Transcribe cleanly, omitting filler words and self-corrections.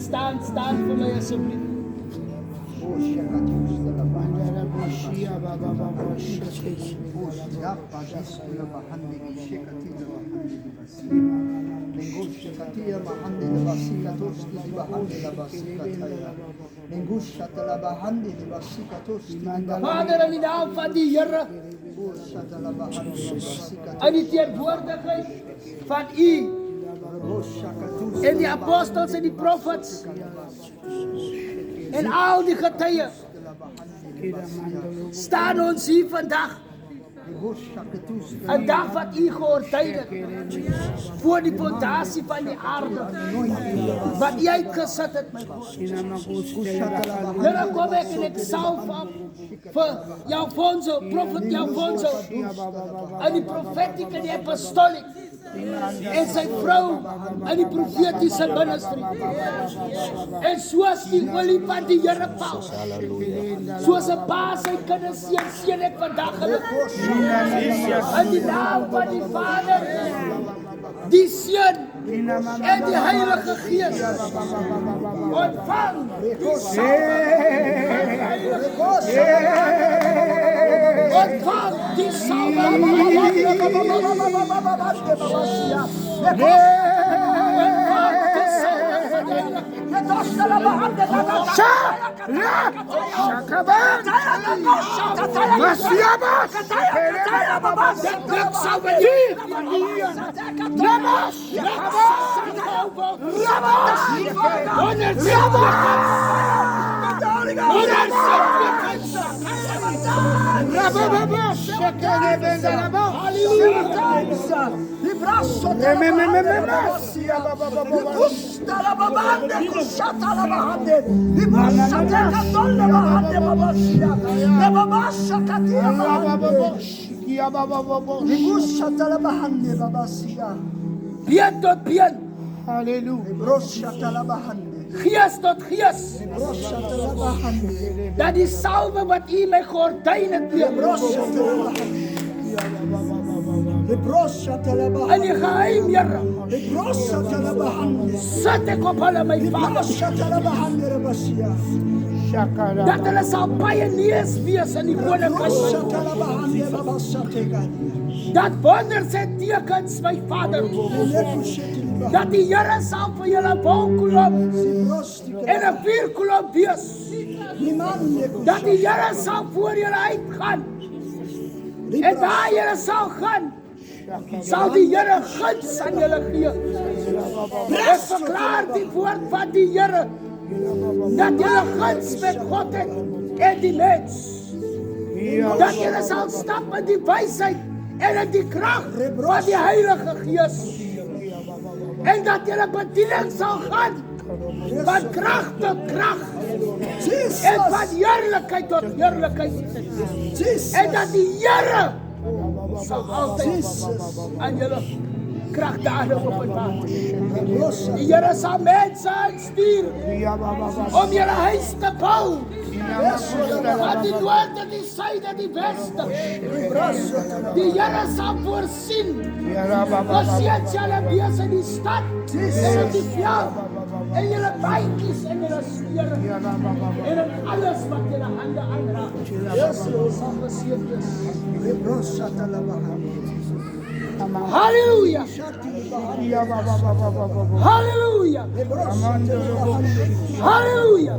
Staan vir my asseblief. Vader, in die naam van die Here, in die teenwoordigheid van U en die apostels en die prophets en al die getuies, staan ons hier vandag, 'n dag wat U geordyn het voor die fondasie van die aarde, wat U uitgesit het, my God. Here, kom ek en ek salf op vir Alfonso, profet Alfonso, en die profetiek en die apostoliek, en sy vrou in die profetiese ministry. En soos die olie van die Here val, soos 'n pa sy kinders seën ek vandag hulle. In die naam van die Vader, die Seun en die Heilige Gees. Ontvang die ontvang die Bien tot bien. Gees tot gees. Dat die salwe wat U my geordyn het, en die geheim, Here, sit ek op hulle, my Vader, dat hulle sal pioneers wees in die koninkryk, dat wonders en tekens, my Vader, dat die Here sal vir julle wolkolom en 'n vuurkolom wees, dat die Here sal voor julle uitgaan, en waar julle sal gaan, sal die Here guns aan julle gee. Ek verklaar die woord van die Here, dat julle guns met God het en die mens, dat julle sal stap in die wysheid en in die krag van die Heilige Gees, en dat julle bediening sal gaan van krag tot krag en van heerlikheid tot heerlikheid, en dat die Here sal altyd aan julle kragdade openbaar. Die Here sal mense aanstuur om julle huis te bou, van die noord en die suid en die weste. Die Here sal voorsien, voorsien julle wees in die stad en in die veld, en julle baantjies en julle spere, en in alles wat julle hande aanraak, sal geseën wees. Halleluja! Halleluja! Halleluja!